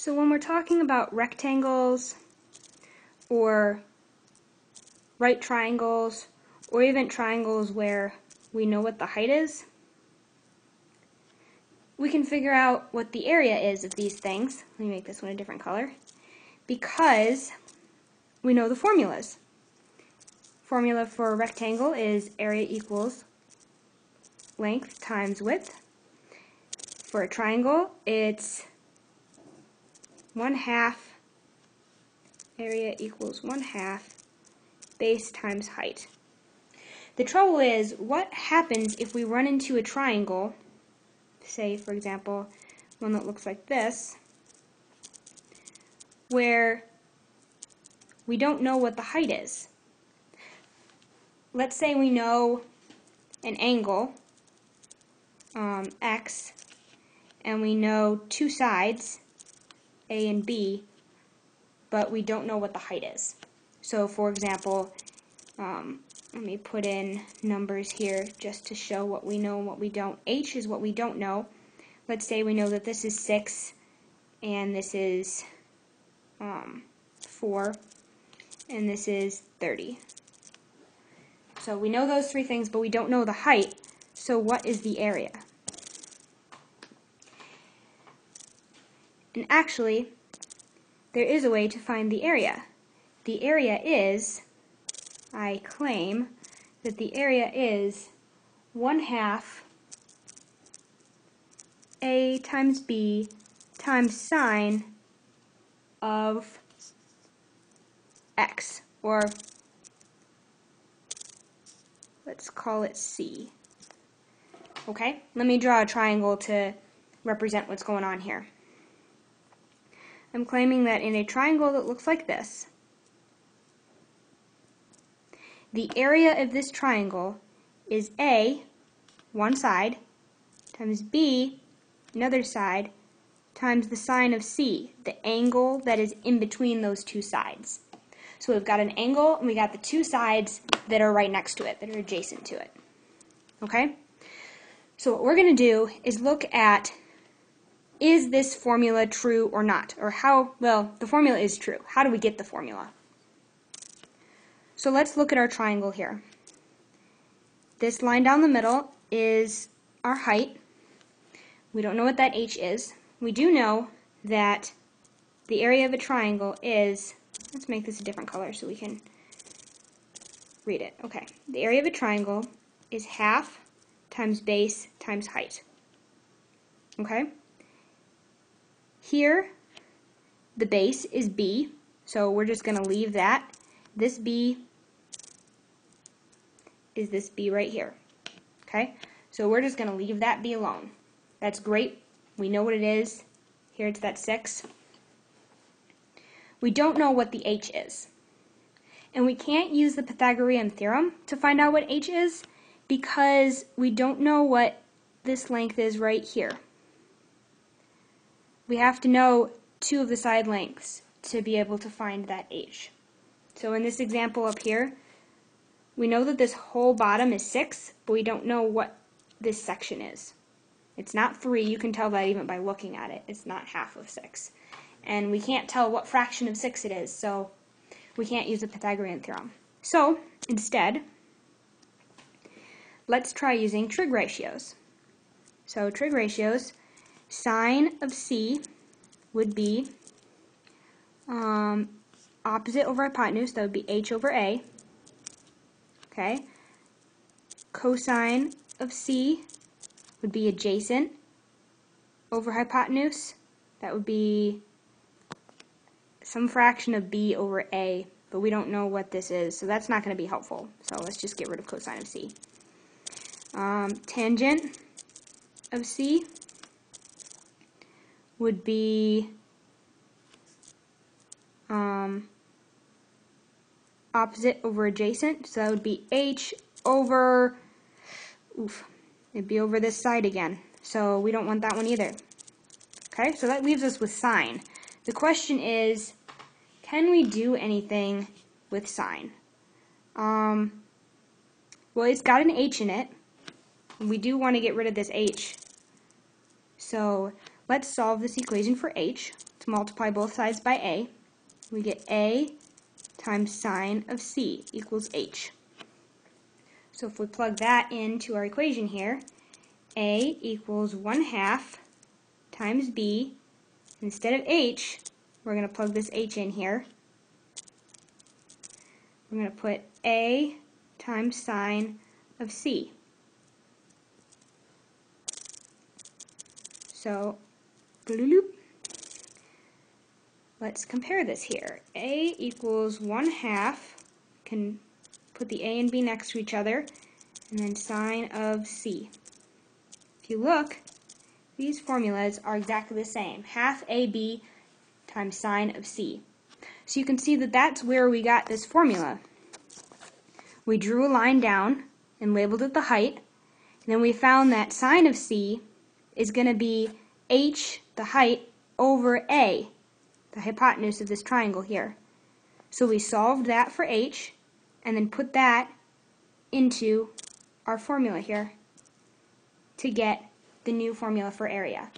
So when we're talking about rectangles or right triangles or even triangles where we know what the height is, we can figure out what the area is of these things. Let me make this one a different color. Because we know the formulas. Formula for a rectangle is area equals length times width. For a triangle, it's 1/2 area equals 1/2 base times height. The trouble is, what happens if we run into a triangle, say for example one that looks like this, where we don't know what the height is. Let's say we know an angle, x, and we know two sides, a and b, but we don't know what the height is. So for example, let me put in numbers here just to show what we know and what we don't. H is what we don't know. Let's say we know that this is 6 and this is 4 and this is 30. So we know those three things, but we don't know the height. So what is the area? And actually, there is a way to find the area. The area is, I claim that the area is 1/2 a times b times sine of x, or let's call it c. Okay, let me draw a triangle to represent what's going on here. I'm claiming that in a triangle that looks like this, the area of this triangle is A, one side, times B, another side, times the sine of C, the angle that is in between those two sides. So we've got an angle and we got the two sides that are right next to it, that are adjacent to it. Okay? So what we're going to do is look at, is this formula true or not? Or how, well, the formula is true. How do we get the formula? So let's look at our triangle here. This line down the middle is our height. We don't know what that h is. We do know that the area of a triangle is, let's make this a different color so we can read it. Okay, the area of a triangle is 1/2 times base times height. Okay? Here, the base is b, so we're just going to leave that. This b is this b right here. Okay? So we're just going to leave that b alone. That's great. We know what it is. Here it's that 6. We don't know what the h is. And we can't use the Pythagorean theorem to find out what h is because we don't know what this length is right here. We have to know 2 of the side lengths to be able to find that h. So in this example up here, we know that this whole bottom is 6, but we don't know what this section is. It's not 3, you can tell that even by looking at it. It's not 1/2 of 6. And we can't tell what fraction of 6 it is, so we can't use the Pythagorean theorem. So, instead, let's try using trig ratios. So trig ratios, sine of c would be opposite over hypotenuse, that would be h over a. Okay. Cosine of c would be adjacent over hypotenuse, that would be some fraction of b over a, but we don't know what this is, so that's not going to be helpful. So let's just get rid of cosine of c. Tangent of c would be opposite over adjacent, so that would be h over, it'd be over this side again, so we don't want that one either. Okay, so that leaves us with sine. The question is, can we do anything with sine? Well, it's got an h in it. We do want to get rid of this h. So let's solve this equation for h. To multiply both sides by a, we get a times sine of c equals h. So if we plug that into our equation here, a equals 1/2 times b. Instead of h, we're going to plug this h in here. We're going to put a times sine of c. So, let's compare this here. A equals 1/2. Can put the a and b next to each other, and then sine of c. If you look, these formulas are exactly the same. Half ab times sine of c. So you can see that that's where we got this formula. We drew a line down and labeled it the height, and then we found that sine of c is going to be h, the height, over a, the hypotenuse of this triangle here. So we solved that for h, and then put that into our formula here to get the new formula for area.